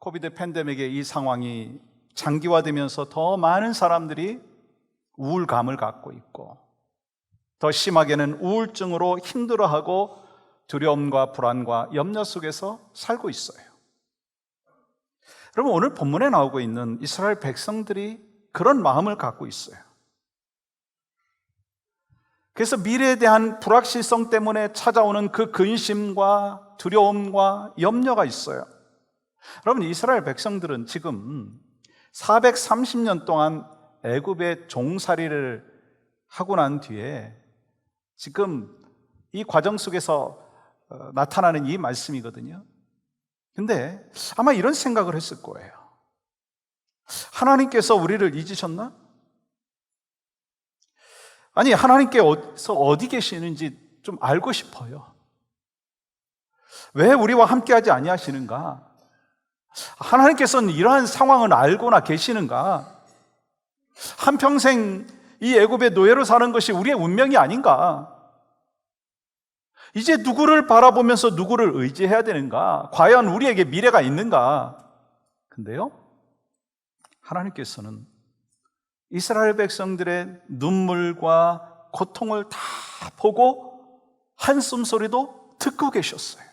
코비드 팬데믹의 이 상황이 장기화되면서 더 많은 사람들이 우울감을 갖고 있고, 더 심하게는 우울증으로 힘들어하고 두려움과 불안과 염려 속에서 살고 있어요. 여러분, 오늘 본문에 나오고 있는 이스라엘 백성들이 그런 마음을 갖고 있어요. 그래서 미래에 대한 불확실성 때문에 찾아오는 그 근심과 두려움과 염려가 있어요. 여러분, 이스라엘 백성들은 지금 430년 동안 애굽의 종살이를 하고 난 뒤에 지금 이 과정 속에서 나타나는 이 말씀이거든요. 근데 아마 이런 생각을 했을 거예요. 하나님께서 우리를 잊으셨나? 아니, 하나님께서 어디 계시는지 좀 알고 싶어요. 왜 우리와 함께하지 아니하시는가? 하나님께서는 이러한 상황을 알고나 계시는가? 한평생 이 애굽의 노예로 사는 것이 우리의 운명이 아닌가? 이제 누구를 바라보면서 누구를 의지해야 되는가? 과연 우리에게 미래가 있는가? 근데요, 하나님께서는 이스라엘 백성들의 눈물과 고통을 다 보고 한숨 소리도 듣고 계셨어요.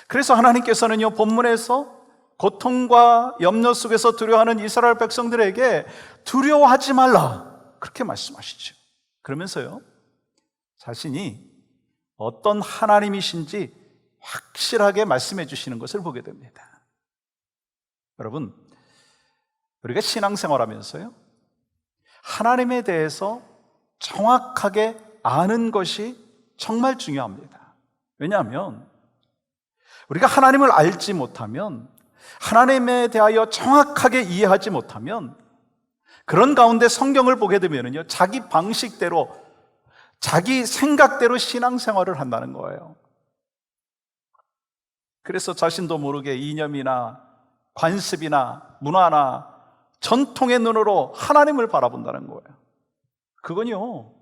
그래서 하나님께서는요, 본문에서 고통과 염려 속에서 두려워하는 이스라엘 백성들에게 두려워하지 말라, 그렇게 말씀하시죠. 그러면서요, 자신이 어떤 하나님이신지 확실하게 말씀해 주시는 것을 보게 됩니다. 여러분, 우리가 신앙생활하면서요, 하나님에 대해서 정확하게 아는 것이 정말 중요합니다. 왜냐하면 우리가 하나님을 알지 못하면, 하나님에 대하여 정확하게 이해하지 못하면, 그런 가운데 성경을 보게 되면요, 자기 방식대로, 자기 생각대로 신앙생활을 한다는 거예요. 그래서 자신도 모르게 이념이나 관습이나 문화나 전통의 눈으로 하나님을 바라본다는 거예요. 그건요,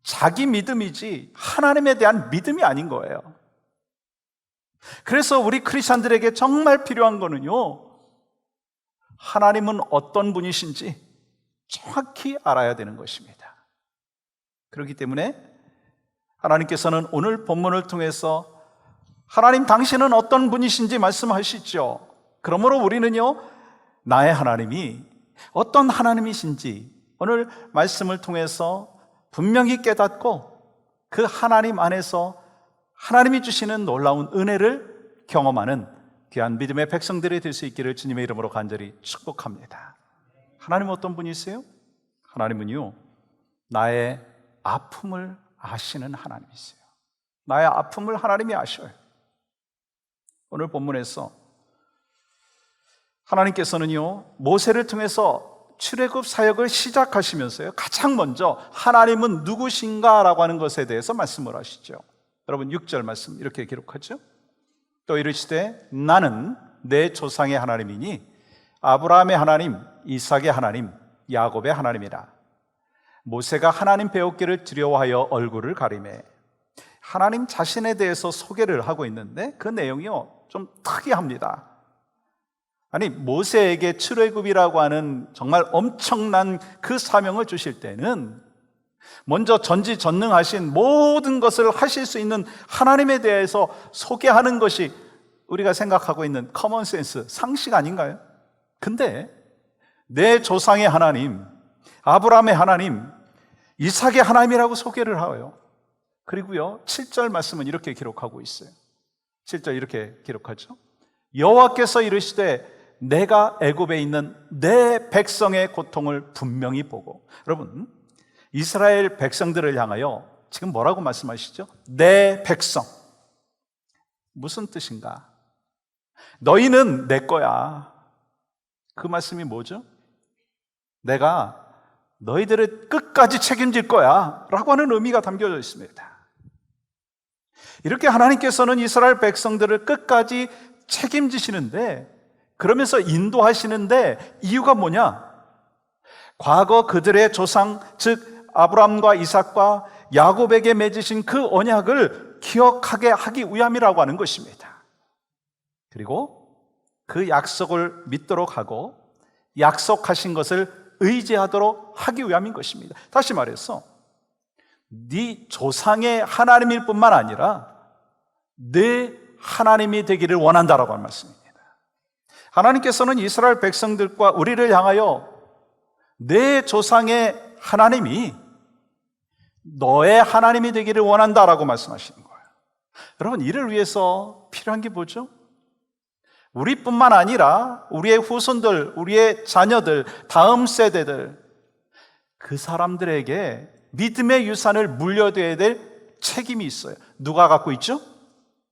자기 믿음이지 하나님에 대한 믿음이 아닌 거예요. 그래서 우리 크리스찬들에게 정말 필요한 거는요, 하나님은 어떤 분이신지 정확히 알아야 되는 것입니다. 그렇기 때문에 하나님께서는 오늘 본문을 통해서 하나님 당신은 어떤 분이신지 말씀하시죠. 그러므로 우리는요, 나의 하나님이 어떤 하나님이신지 오늘 말씀을 통해서 분명히 깨닫고 그 하나님 안에서 하나님이 주시는 놀라운 은혜를 경험하는 귀한 믿음의 백성들이 될 수 있기를 주님의 이름으로 간절히 축복합니다. 하나님은 어떤 분이세요? 하나님은요, 나의 아픔을 아시는 하나님이세요. 나의 아픔을 하나님이 아셔요. 오늘 본문에서 하나님께서는요, 모세를 통해서 출애굽 사역을 시작하시면서요, 가장 먼저 하나님은 누구신가 라고 하는 것에 대해서 말씀을 하시죠. 여러분, 6절 말씀 이렇게 기록하죠. 또 이르시되 나는 내 조상의 하나님이니 아브라함의 하나님, 이삭의 하나님, 야곱의 하나님이라. 모세가 하나님 배웠기를 두려워하여 얼굴을 가리매. 하나님 자신에 대해서 소개를 하고 있는데 그 내용이요, 좀 특이합니다. 아니, 모세에게 출애굽이라고 하는 정말 엄청난 그 사명을 주실 때는 먼저 전지전능하신 모든 것을 하실 수 있는 하나님에 대해서 소개하는 것이 우리가 생각하고 있는 커먼센스, 상식 아닌가요? 근데 내 조상의 하나님, 아브라함의 하나님, 이삭의 하나님이라고 소개를 하요. 그리고요, 7절 말씀은 이렇게 기록하고 있어요. 7절 이렇게 기록하죠. 여호와께서 이르시되 내가 애굽에 있는 내 백성의 고통을 분명히 보고. 여러분, 이스라엘 백성들을 향하여 지금 뭐라고 말씀하시죠? 내 백성. 무슨 뜻인가? 너희는 내 거야. 그 말씀이 뭐죠? 내가 너희들을 끝까지 책임질 거야 라고 하는 의미가 담겨져 있습니다. 이렇게 하나님께서는 이스라엘 백성들을 끝까지 책임지시는데, 그러면서 인도하시는데 이유가 뭐냐? 과거 그들의 조상, 즉 아브라함과 이삭과 야곱에게 맺으신 그 언약을 기억하게 하기 위함이라고 하는 것입니다. 그리고 그 약속을 믿도록 하고 약속하신 것을 의지하도록 하기 위함인 것입니다. 다시 말해서 네 조상의 하나님일 뿐만 아니라 내 하나님이 되기를 원한다라고 하는 말씀입니다. 하나님께서는 이스라엘 백성들과 우리를 향하여 내 조상의 하나님이 너의 하나님이 되기를 원한다라고 말씀하시는 거예요. 여러분, 이를 위해서 필요한 게 뭐죠? 우리뿐만 아니라 우리의 후손들, 우리의 자녀들, 다음 세대들, 그 사람들에게 믿음의 유산을 물려줘야 될 책임이 있어요. 누가 갖고 있죠?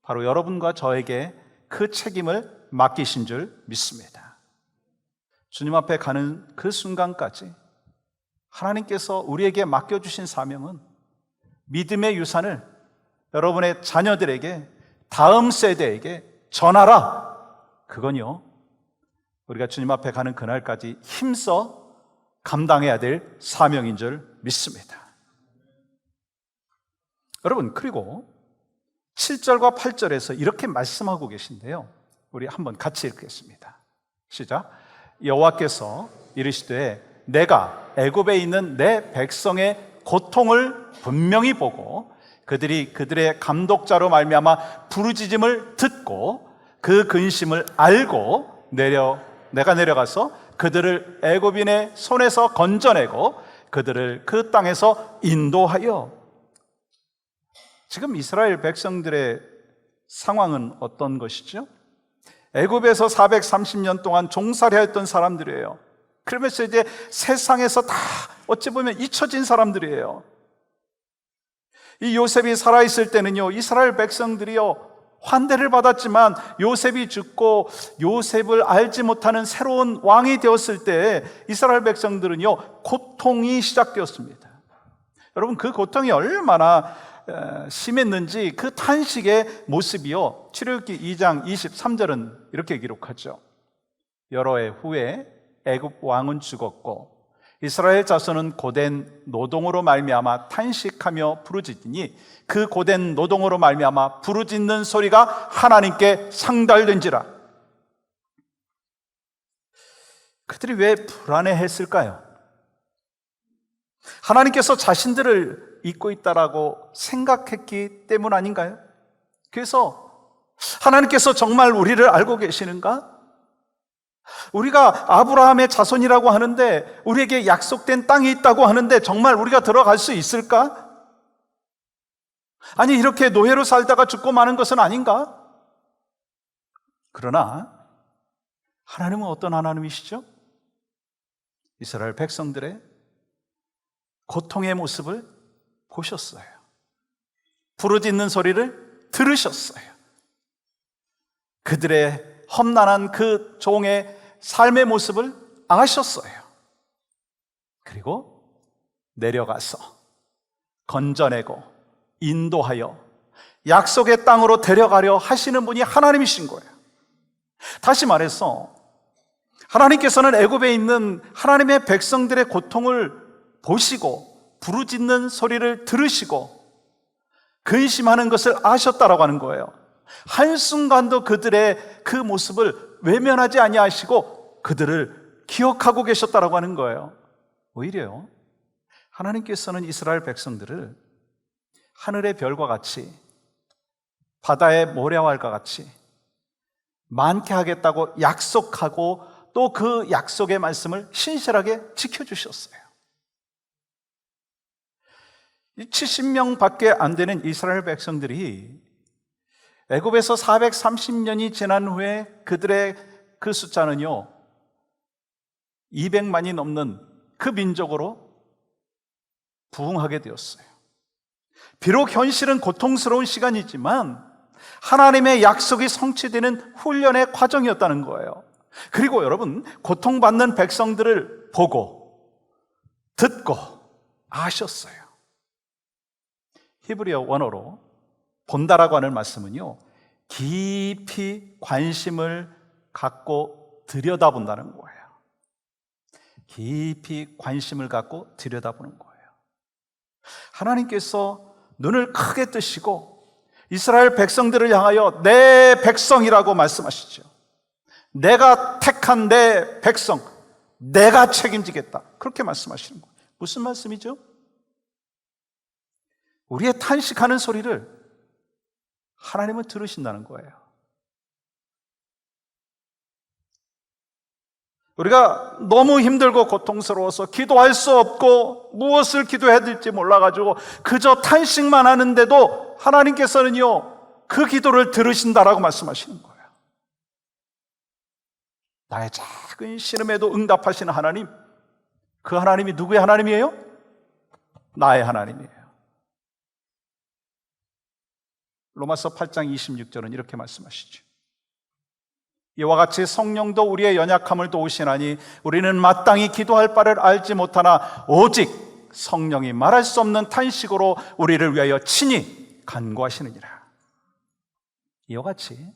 바로 여러분과 저에게 그 책임을 맡기신 줄 믿습니다. 주님 앞에 가는 그 순간까지 하나님께서 우리에게 맡겨주신 사명은 믿음의 유산을 여러분의 자녀들에게, 다음 세대에게 전하라. 그건요, 우리가 주님 앞에 가는 그날까지 힘써 감당해야 될 사명인 줄 믿습니다. 여러분, 그리고 7절과 8절에서 이렇게 말씀하고 계신데요, 우리 한번 같이 읽겠습니다. 시작. 여호와께서 이르시되 내가 애굽에 있는 내 백성의 고통을 분명히 보고 그들의 감독자로 말미암아 부르짖음을 듣고 그 근심을 알고 내가 내려가서 그들을 애굽인의 손에서 건져내고 그들을 그 땅에서 인도하여. 지금 이스라엘 백성들의 상황은 어떤 것이죠? 애굽에서 430년 동안 종살이 했던 사람들이에요. 그러면서 이제 세상에서 다 어찌 보면 잊혀진 사람들이에요. 이 요셉이 살아있을 때는요, 이스라엘 백성들이요, 환대를 받았지만 요셉이 죽고 요셉을 알지 못하는 새로운 왕이 되었을 때 이스라엘 백성들은요, 고통이 시작되었습니다. 여러분, 그 고통이 얼마나 심했는지 그 탄식의 모습이요, 출애굽기 2장 23절은 이렇게 기록하죠. 여러 해 후에 애굽 왕은 죽었고 이스라엘 자손은 고된 노동으로 말미암아 탄식하며 부르짖으니 그 고된 노동으로 말미암아 부르짖는 소리가 하나님께 상달된지라. 그들이 왜 불안해했을까요? 하나님께서 자신들을 잊고 있다라고 생각했기 때문 아닌가요? 그래서 하나님께서 정말 우리를 알고 계시는가? 우리가 아브라함의 자손이라고 하는데, 우리에게 약속된 땅이 있다고 하는데 정말 우리가 들어갈 수 있을까? 아니, 이렇게 노예로 살다가 죽고 마는 것은 아닌가? 그러나 하나님은 어떤 하나님이시죠? 이스라엘 백성들의 고통의 모습을 보셨어요. 부르짖는 소리를 들으셨어요. 그들의 험난한 그 종의 삶의 모습을 아셨어요. 그리고 내려가서 건져내고 인도하여 약속의 땅으로 데려가려 하시는 분이 하나님이신 거예요. 다시 말해서 하나님께서는 애굽에 있는 하나님의 백성들의 고통을 보시고 부르짖는 소리를 들으시고 근심하는 것을 아셨다라고 하는 거예요. 한순간도 그들의 그 모습을 외면하지 아니하시고 그들을 기억하고 계셨다라고 하는 거예요. 오히려요, 하나님께서는 이스라엘 백성들을 하늘의 별과 같이 바다의 모래알과 같이 많게 하겠다고 약속하고 또 그 약속의 말씀을 신실하게 지켜주셨어요. 70명 밖에 안 되는 이스라엘 백성들이 애굽에서 430년이 지난 후에 그들의 그 숫자는요 200만이 넘는 그 민족으로 부흥하게 되었어요. 비록 현실은 고통스러운 시간이지만 하나님의 약속이 성취되는 훈련의 과정이었다는 거예요. 그리고 여러분, 고통받는 백성들을 보고 듣고 아셨어요. 히브리어 원어로 본다라고 하는 말씀은요, 깊이 관심을 갖고 들여다본다는 거예요. 깊이 관심을 갖고 들여다보는 거예요. 하나님께서 눈을 크게 뜨시고 이스라엘 백성들을 향하여 내 백성이라고 말씀하시죠. 내가 택한 내 백성, 내가 책임지겠다, 그렇게 말씀하시는 거예요. 무슨 말씀이죠? 우리의 탄식하는 소리를 하나님은 들으신다는 거예요. 우리가 너무 힘들고 고통스러워서 기도할 수 없고 무엇을 기도해야 될지 몰라가지고 그저 탄식만 하는데도 하나님께서는요, 그 기도를 들으신다라고 말씀하시는 거예요. 나의 작은 신음에도 응답하시는 하나님, 그 하나님이 누구의 하나님이에요? 나의 하나님이에요. 로마서 8장 26절은 이렇게 말씀하시죠. 이와 같이 성령도 우리의 연약함을 도우시나니 우리는 마땅히 기도할 바를 알지 못하나 오직 성령이 말할 수 없는 탄식으로 우리를 위하여 친히 간구하시느니라. 이와 같이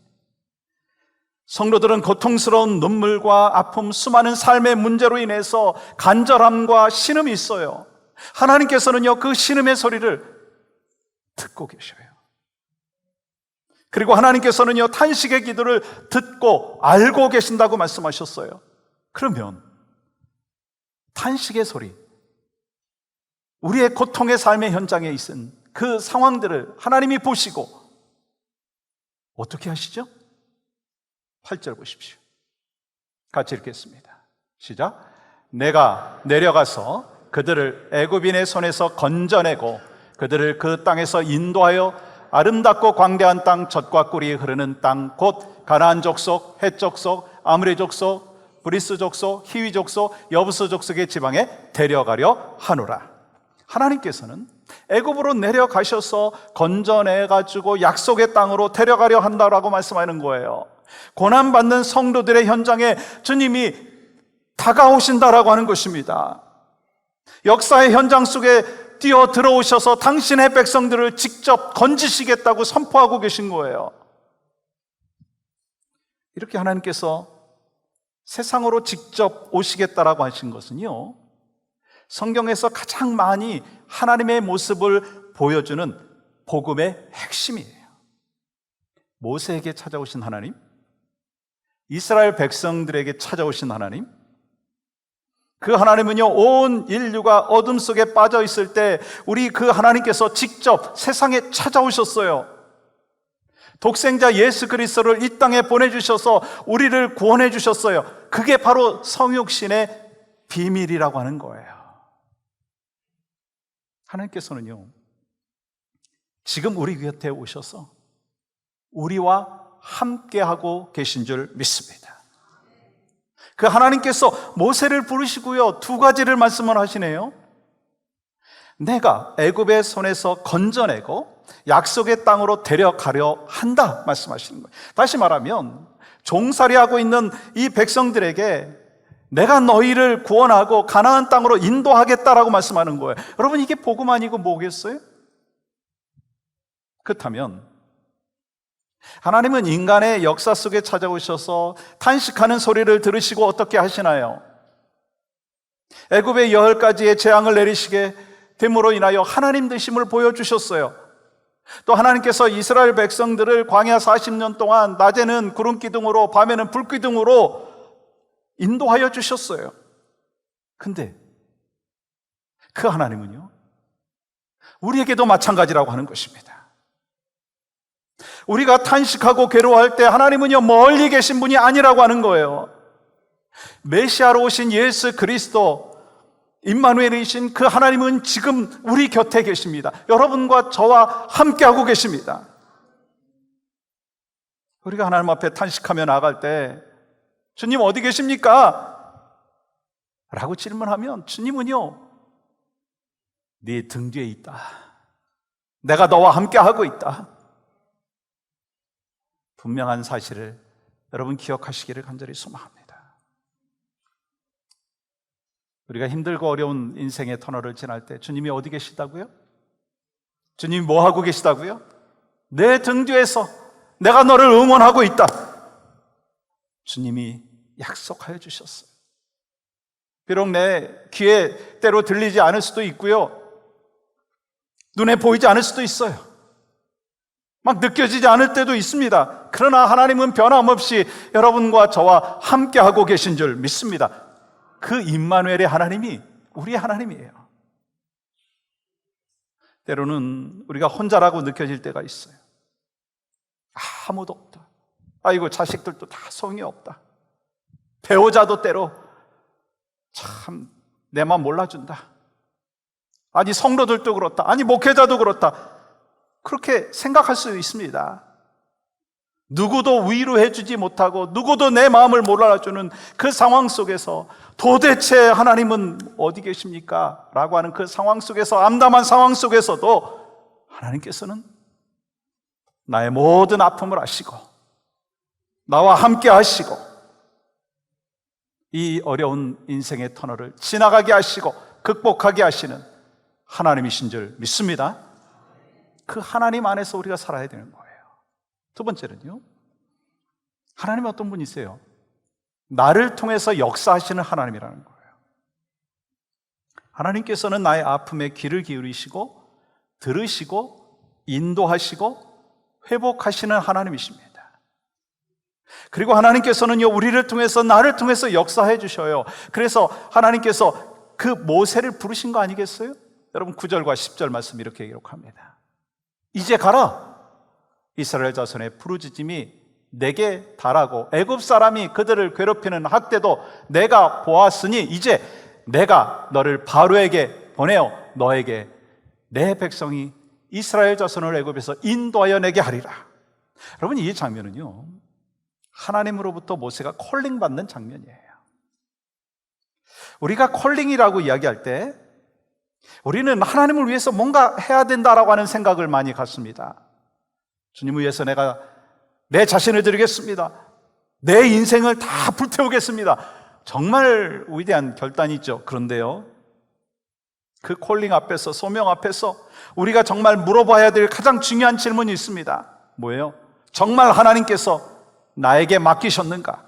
성도들은 고통스러운 눈물과 아픔, 수많은 삶의 문제로 인해서 간절함과 신음이 있어요. 하나님께서는요, 그 신음의 소리를 듣고 계셔요. 그리고 하나님께서는요, 탄식의 기도를 듣고 알고 계신다고 말씀하셨어요. 그러면 탄식의 소리, 우리의 고통의 삶의 현장에 있은 그 상황들을 하나님이 보시고 어떻게 하시죠? 8절 보십시오. 같이 읽겠습니다. 시작. 내가 내려가서 그들을 애굽인의 손에서 건져내고 그들을 그 땅에서 인도하여 아름답고 광대한 땅, 젖과 꿀이 흐르는 땅, 곧 가나안 족속, 헷 족속, 아므리 족속, 브리스 족속, 히위 족속, 여부스 족속의 지방에 데려가려 하노라. 하나님께서는 애굽으로 내려가셔서 건져내가지고 약속의 땅으로 데려가려 한다라고 말씀하는 거예요. 고난받는 성도들의 현장에 주님이 다가오신다라고 하는 것입니다. 역사의 현장 속에 뛰어 들어오셔서 당신의 백성들을 직접 건지시겠다고 선포하고 계신 거예요. 이렇게 하나님께서 세상으로 직접 오시겠다라고 하신 것은요, 성경에서 가장 많이 하나님의 모습을 보여주는 복음의 핵심이에요. 모세에게 찾아오신 하나님, 이스라엘 백성들에게 찾아오신 하나님, 그 하나님은요, 온 인류가 어둠 속에 빠져 있을 때 우리 그 하나님께서 직접 세상에 찾아오셨어요. 독생자 예수 그리스도를 이 땅에 보내주셔서 우리를 구원해 주셨어요. 그게 바로 성육신의 비밀이라고 하는 거예요. 하나님께서는요, 지금 우리 곁에 오셔서 우리와 함께하고 계신 줄 믿습니다. 그 하나님께서 모세를 부르시고요, 두 가지를 말씀을 하시네요. 내가 애굽의 손에서 건져내고 약속의 땅으로 데려가려 한다 말씀하시는 거예요. 다시 말하면 종살이하고 있는 이 백성들에게 내가 너희를 구원하고 가나안 땅으로 인도하겠다라고 말씀하는 거예요. 여러분, 이게 복음 아니고 뭐겠어요? 그렇다면 하나님은 인간의 역사 속에 찾아오셔서 탄식하는 소리를 들으시고 어떻게 하시나요? 애굽의 10가지의 재앙을 내리시게 됨으로 인하여 하나님 되심을 보여주셨어요. 또 하나님께서 이스라엘 백성들을 광야 40년 동안 낮에는 구름 기둥으로 밤에는 불 기둥으로 인도하여 주셨어요. 근데 그 하나님은요, 우리에게도 마찬가지라고 하는 것입니다. 우리가 탄식하고 괴로워할 때 하나님은요, 멀리 계신 분이 아니라고 하는 거예요. 메시아로 오신 예수 그리스도, 임마누엘이신 그 하나님은 지금 우리 곁에 계십니다. 여러분과 저와 함께하고 계십니다. 우리가 하나님 앞에 탄식하며 나아갈 때 주님 어디 계십니까? 라고 질문하면 주님은요, 네 등 뒤에 있다. 내가 너와 함께하고 있다. 분명한 사실을 여러분 기억하시기를 간절히 소망합니다. 우리가 힘들고 어려운 인생의 터널을 지날 때 주님이 어디 계시다고요? 주님이 뭐 하고 계시다고요? 내 등 뒤에서 내가 너를 응원하고 있다. 주님이 약속하여 주셨어요. 비록 내 귀에 때로 들리지 않을 수도 있고요, 눈에 보이지 않을 수도 있어요. 막 느껴지지 않을 때도 있습니다. 그러나 하나님은 변함없이 여러분과 저와 함께하고 계신 줄 믿습니다. 그 임마누엘의 하나님이 우리 하나님이에요. 때로는 우리가 혼자라고 느껴질 때가 있어요. 아무도 없다. 아이고, 자식들도 다 성이 없다. 배우자도 때로 참 내만 몰라준다. 아니, 성도들도 그렇다. 아니, 목회자도 그렇다. 그렇게 생각할 수 있습니다. 누구도 위로해주지 못하고 누구도 내 마음을 몰라주는 그 상황 속에서 도대체 하나님은 어디 계십니까? 라고 하는 그 상황 속에서, 암담한 상황 속에서도 하나님께서는 나의 모든 아픔을 아시고 나와 함께 하시고 이 어려운 인생의 터널을 지나가게 하시고 극복하게 하시는 하나님이신 줄 믿습니다. 그 하나님 안에서 우리가 살아야 되는 거예요. 두 번째는요, 하나님은 어떤 분이세요? 나를 통해서 역사하시는 하나님이라는 거예요. 하나님께서는 나의 아픔에 귀를 기울이시고 들으시고 인도하시고 회복하시는 하나님이십니다. 그리고 하나님께서는요, 우리를 통해서, 나를 통해서 역사해 주셔요. 그래서 하나님께서 그 모세를 부르신 거 아니겠어요? 여러분 9절과 10절 말씀 이렇게 기록합니다. 이제 가라. 이스라엘 자손의 부르짖음이 내게 달하고 애굽 사람이 그들을 괴롭히는 학대도 내가 보았으니 이제 내가 너를 바로에게 보내어 너에게 내 백성이 이스라엘 자손을 애굽에서 인도하여 내게 하리라. 여러분, 이 장면은요, 하나님으로부터 모세가 콜링 받는 장면이에요. 우리가 콜링이라고 이야기할 때 우리는 하나님을 위해서 뭔가 해야 된다라고 하는 생각을 많이 갖습니다. 주님을 위해서 내가 내 자신을 드리겠습니다. 내 인생을 다 불태우겠습니다. 정말 위대한 결단이죠. 그런데요, 그 콜링 앞에서, 소명 앞에서 우리가 정말 물어봐야 될 가장 중요한 질문이 있습니다. 뭐예요? 정말 하나님께서 나에게 맡기셨는가?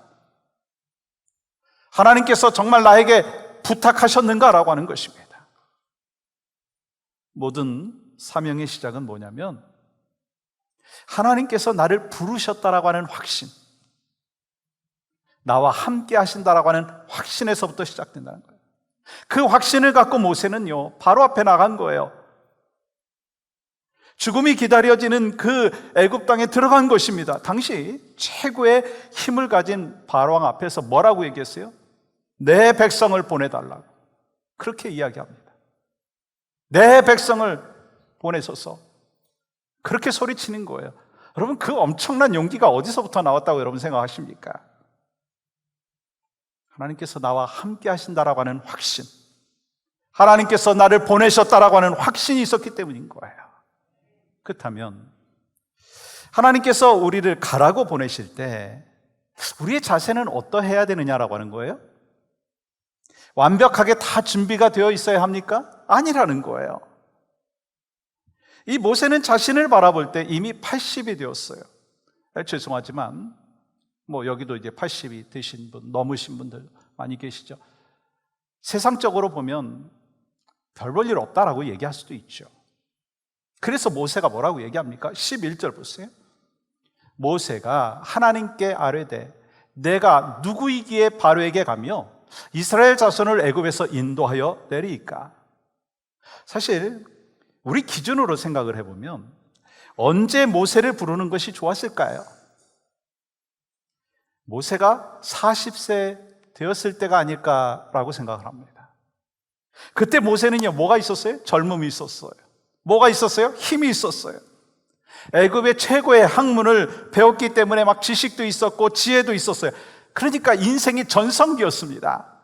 하나님께서 정말 나에게 부탁하셨는가라고 하는 것입니다. 모든 사명의 시작은 뭐냐면 하나님께서 나를 부르셨다라고 하는 확신, 나와 함께 하신다라고 하는 확신에서부터 시작된다는 거예요. 그 확신을 갖고 모세는요, 바로 앞에 나간 거예요. 죽음이 기다려지는 그 애굽 땅에 들어간 것입니다. 당시 최고의 힘을 가진 바로왕 앞에서 뭐라고 얘기했어요? 내 백성을 보내달라고. 그렇게 이야기합니다. 내 백성을 보내소서. 그렇게 소리치는 거예요. 여러분, 그 엄청난 용기가 어디서부터 나왔다고 여러분 생각하십니까? 하나님께서 나와 함께 하신다라고 하는 확신, 하나님께서 나를 보내셨다라고 하는 확신이 있었기 때문인 거예요. 그렇다면 하나님께서 우리를 가라고 보내실 때 우리의 자세는 어떠해야 되느냐라고 하는 거예요? 완벽하게 다 준비가 되어 있어야 합니까? 아니라는 거예요. 이 모세는 자신을 바라볼 때 이미 80이 되었어요. 죄송하지만 여기도 이제 80이 되신 분, 넘으신 분들 많이 계시죠. 세상적으로 보면 별 볼 일 없다라고 얘기할 수도 있죠. 그래서 모세가 뭐라고 얘기합니까? 11절 보세요. 모세가 하나님께 아뢰되 내가 누구이기에 바로에게 가며 이스라엘 자손을 애굽에서 인도하여 내리이까? 사실 우리 기준으로 생각을 해보면 언제 모세를 부르는 것이 좋았을까요? 모세가 40세 되었을 때가 아닐까라고 생각을 합니다. 그때 모세는요, 뭐가 있었어요? 젊음이 있었어요. 뭐가 있었어요? 힘이 있었어요. 애굽의 최고의 학문을 배웠기 때문에 막 지식도 있었고 지혜도 있었어요. 그러니까 인생이 전성기였습니다.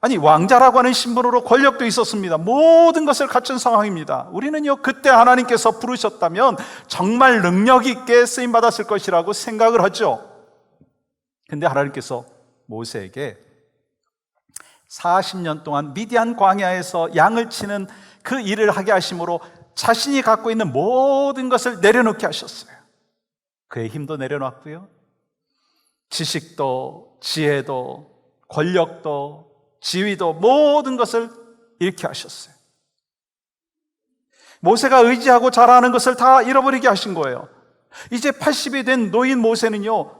아니, 왕자라고 하는 신분으로 권력도 있었습니다. 모든 것을 갖춘 상황입니다. 우리는요, 그때 하나님께서 부르셨다면 정말 능력 있게 쓰임받았을 것이라고 생각을 하죠. 근데 하나님께서 모세에게 40년 동안 미디안 광야에서 양을 치는 그 일을 하게 하심으로 자신이 갖고 있는 모든 것을 내려놓게 하셨어요. 그의 힘도 내려놨고요, 지식도 지혜도 권력도 지위도 모든 것을 잃게 하셨어요. 모세가 의지하고 잘하는 것을 다 잃어버리게 하신 거예요. 이제 80이 된 노인 모세는요,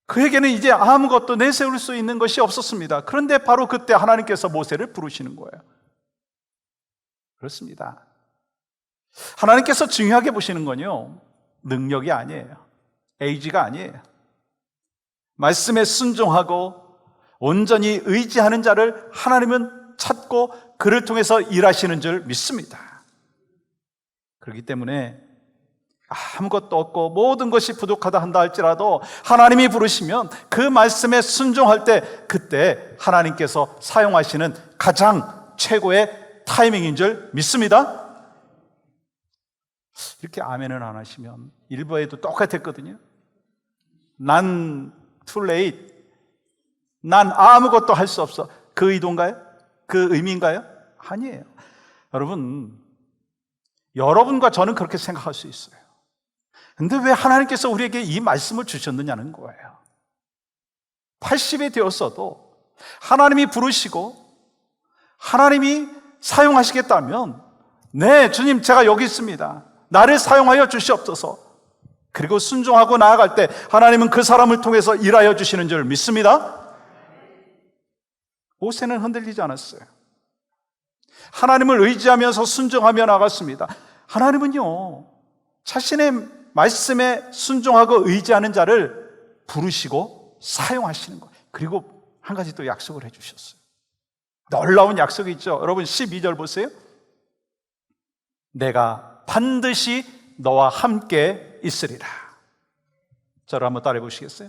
그에게는 이제 아무것도 내세울 수 있는 것이 없었습니다. 그런데 바로 그때 하나님께서 모세를 부르시는 거예요. 그렇습니다. 하나님께서 중요하게 보시는 건요, 능력이 아니에요. 에이지가 아니에요. 말씀에 순종하고 온전히 의지하는 자를 하나님은 찾고 그를 통해서 일하시는 줄 믿습니다. 그렇기 때문에 아무것도 없고 모든 것이 부족하다 한다 할지라도 하나님이 부르시면 그 말씀에 순종할 때, 그때 하나님께서 사용하시는 가장 최고의 타이밍인 줄 믿습니다. 이렇게 아멘을 안 하시면 일부에도 똑같았거든요. 난 too late, 난 아무것도 할 수 없어. 그 의도인가요? 그 의미인가요? 아니에요. 여러분과 저는 그렇게 생각할 수 있어요. 근데 왜 하나님께서 우리에게 이 말씀을 주셨느냐는 거예요. 80이 되었어도 하나님이 부르시고 하나님이 사용하시겠다면, 네, 주님, 제가 여기 있습니다, 나를 사용하여 주시옵소서. 그리고 순종하고 나아갈 때 하나님은 그 사람을 통해서 일하여 주시는 줄 믿습니다. 모세는 흔들리지 않았어요. 하나님을 의지하면서 순종하며 나갔습니다. 하나님은요, 자신의 말씀에 순종하고 의지하는 자를 부르시고 사용하시는 거예요. 그리고 한 가지 또 약속을 해주셨어요. 놀라운 약속이 있죠. 여러분 12절 보세요. 내가 반드시 너와 함께 있으리라. 저를 한번 따라해 보시겠어요?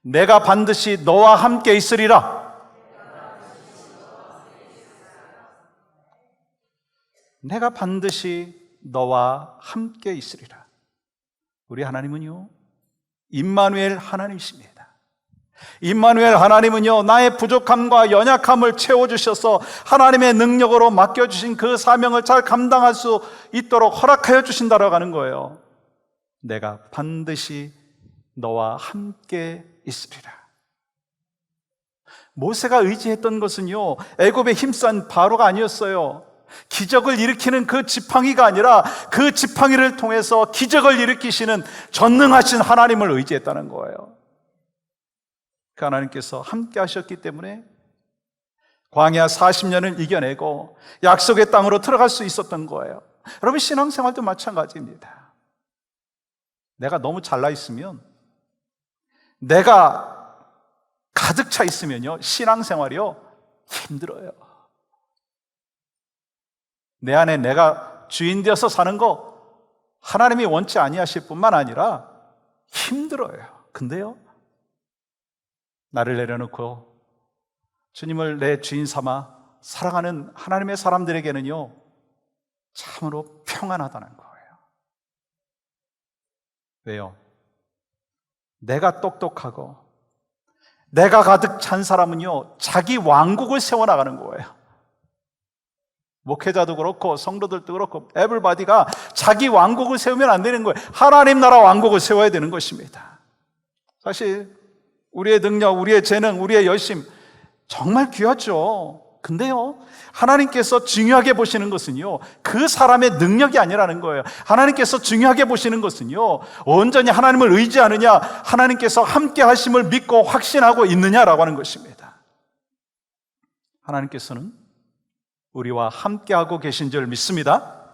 내가 반드시 너와 함께 있으리라. 내가 반드시 너와 함께 있으리라. 우리 하나님은요, 임마누엘 하나님이십니다. 임마누엘 하나님은요, 나의 부족함과 연약함을 채워주셔서 하나님의 능력으로 맡겨주신 그 사명을 잘 감당할 수 있도록 허락하여 주신다라고 하는 거예요. 내가 반드시 너와 함께 있으리라. 모세가 의지했던 것은요, 애굽에 힘싼 바로가 아니었어요. 기적을 일으키는 그 지팡이가 아니라 그 지팡이를 통해서 기적을 일으키시는 전능하신 하나님을 의지했다는 거예요. 그 하나님께서 함께 하셨기 때문에 광야 40년을 이겨내고 약속의 땅으로 들어갈 수 있었던 거예요. 여러분, 신앙생활도 마찬가지입니다. 내가 너무 잘나 있으면, 내가 가득 차 있으면요, 신앙생활이요, 힘들어요. 내 안에 내가 주인 되어서 사는 거 하나님이 원치 아니하실 뿐만 아니라 힘들어요. 근데요, 나를 내려놓고 주님을 내 주인 삼아 사랑하는 하나님의 사람들에게는요, 참으로 평안하다는 거예요. 왜요? 내가 똑똑하고 내가 가득 찬 사람은요, 자기 왕국을 세워나가는 거예요. 목회자도 그렇고 성도들도 그렇고 에블바디가 자기 왕국을 세우면 안 되는 거예요. 하나님 나라 왕국을 세워야 되는 것입니다. 사실 우리의 능력, 우리의 재능, 우리의 열심 정말 귀하죠. 근데요, 하나님께서 중요하게 보시는 것은요, 그 사람의 능력이 아니라는 거예요. 하나님께서 중요하게 보시는 것은요, 온전히 하나님을 의지하느냐, 하나님께서 함께 하심을 믿고 확신하고 있느냐라고 하는 것입니다. 하나님께서는 우리와 함께하고 계신 줄 믿습니다.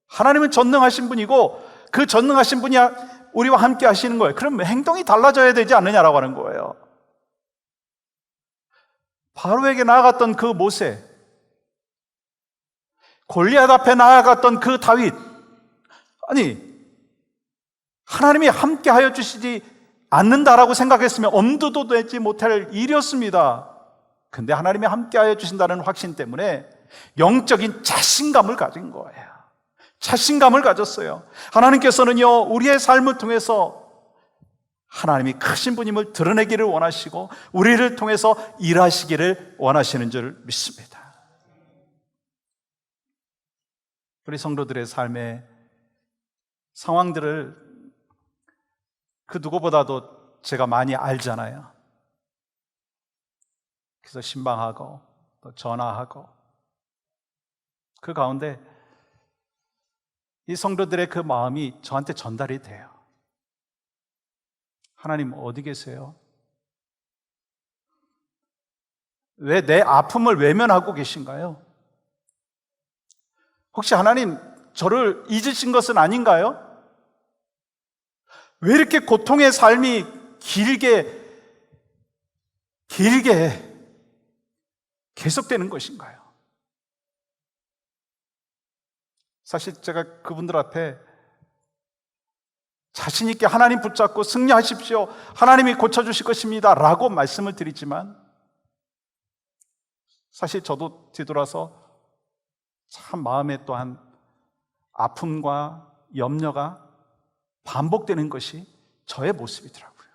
하나님은 전능하신 분이고 그 전능하신 분이 우리와 함께 하시는 거예요. 그럼 행동이 달라져야 되지 않느냐라고 하는 거예요. 바로에게 나아갔던 그 모세, 골리앗 앞에 나아갔던 그 다윗, 아니, 하나님이 함께 하여 주시지 않는다라고 생각했으면 엄두도 내지 못할 일이었습니다. 근데 하나님이 함께 하여 주신다는 확신 때문에 영적인 자신감을 가진 거예요. 자신감을 가졌어요. 하나님께서는요, 우리의 삶을 통해서 하나님이 크신 분임을 드러내기를 원하시고 우리를 통해서 일하시기를 원하시는 줄 믿습니다. 우리 성도들의 삶의 상황들을 그 누구보다도 제가 많이 알잖아요. 그래서 신방하고 또 전화하고 그 가운데 이 성도들의 그 마음이 저한테 전달이 돼요. 하나님 어디 계세요? 왜 내 아픔을 외면하고 계신가요? 혹시 하나님 저를 잊으신 것은 아닌가요? 왜 이렇게 고통의 삶이 길게 계속되는 것인가요? 사실 제가 그분들 앞에 자신 있게 하나님 붙잡고 승리하십시오, 하나님이 고쳐주실 것입니다 라고 말씀을 드리지만, 사실 저도 뒤돌아서 참 마음에 또한 아픔과 염려가 반복되는 것이 저의 모습이더라고요.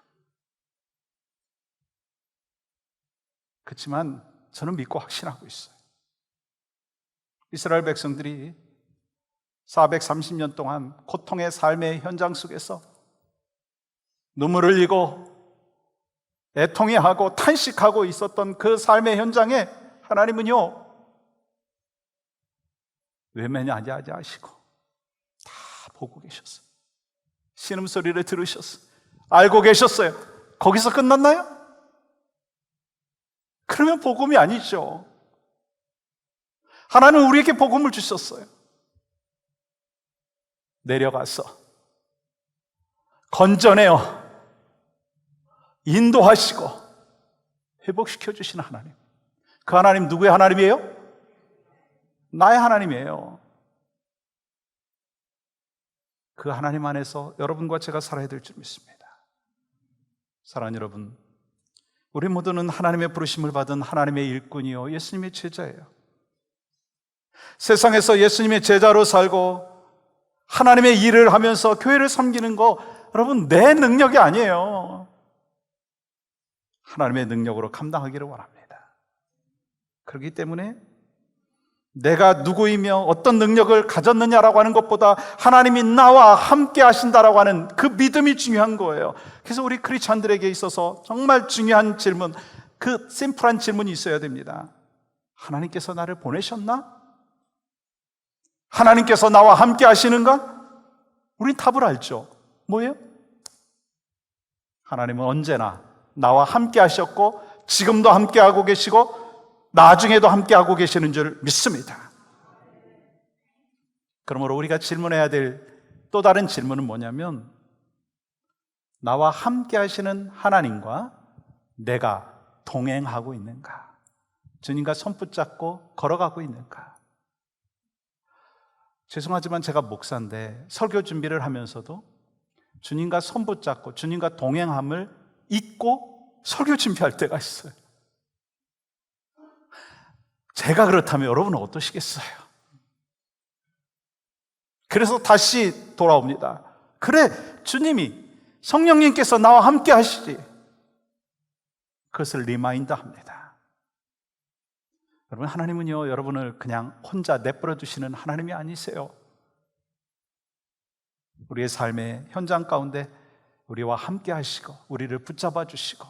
그렇지만 저는 믿고 확신하고 있어요. 이스라엘 백성들이 430년 동안 고통의 삶의 현장 속에서 눈물을 흘리고 애통해하고 탄식하고 있었던 그 삶의 현장에 하나님은요, 외면하지 하시고 다 보고 계셨어요. 신음소리를 들으셨어요. 알고 계셨어요. 거기서 끝났나요? 그러면 복음이 아니죠. 하나님은 우리에게 복음을 주셨어요. 내려가서 건져내어 인도하시고 회복시켜 주시는 하나님. 그 하나님 누구의 하나님이에요? 나의 하나님이에요. 그 하나님 안에서 여러분과 제가 살아야 될 줄 믿습니다. 사랑하는 여러분, 우리 모두는 하나님의 부르심을 받은 하나님의 일꾼이요 예수님의 제자예요. 세상에서 예수님의 제자로 살고 하나님의 일을 하면서 교회를 섬기는 거, 여러분 내 능력이 아니에요. 하나님의 능력으로 감당하기를 원합니다. 그렇기 때문에 내가 누구이며 어떤 능력을 가졌느냐라고 하는 것보다 하나님이 나와 함께 하신다라고 하는 그 믿음이 중요한 거예요. 그래서 우리 크리스찬들에게 있어서 정말 중요한 질문, 그 심플한 질문이 있어야 됩니다. 하나님께서 나를 보내셨나? 하나님께서 나와 함께 하시는가? 우린 답을 알죠. 뭐예요? 하나님은 언제나 나와 함께 하셨고 지금도 함께 하고 계시고 나중에도 함께 하고 계시는 줄 믿습니다. 그러므로 우리가 질문해야 될 또 다른 질문은 뭐냐면, 나와 함께 하시는 하나님과 내가 동행하고 있는가? 주님과 손 붙잡고 걸어가고 있는가? 죄송하지만 제가 목사인데 설교 준비를 하면서도 주님과 손 붙잡고 주님과 동행함을 잊고 설교 준비할 때가 있어요. 제가 그렇다면 여러분은 어떠시겠어요? 그래서 다시 돌아옵니다. 그래, 주님이, 성령님께서 나와 함께 하시지. 그것을 리마인드 합니다. 여러분, 하나님은요, 여러분을 그냥 혼자 내버려 두시는 하나님이 아니세요. 우리의 삶의 현장 가운데 우리와 함께 하시고 우리를 붙잡아 주시고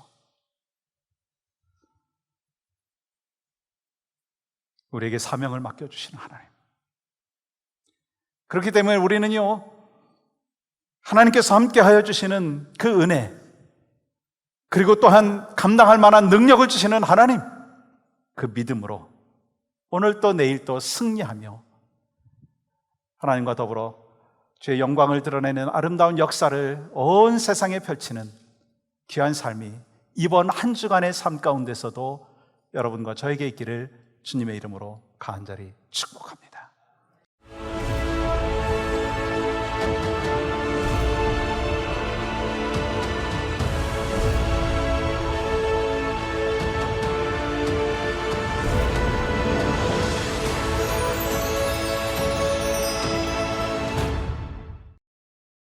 우리에게 사명을 맡겨주시는 하나님. 그렇기 때문에 우리는요, 하나님께서 함께 하여 주시는 그 은혜, 그리고 또한 감당할 만한 능력을 주시는 하나님, 그 믿음으로 오늘 또 내일 또 승리하며 하나님과 더불어 주의 영광을 드러내는 아름다운 역사를 온 세상에 펼치는 귀한 삶이 이번 한 주간의 삶 가운데서도 여러분과 저에게 있기를 주님의 이름으로 간절히 축복합니다.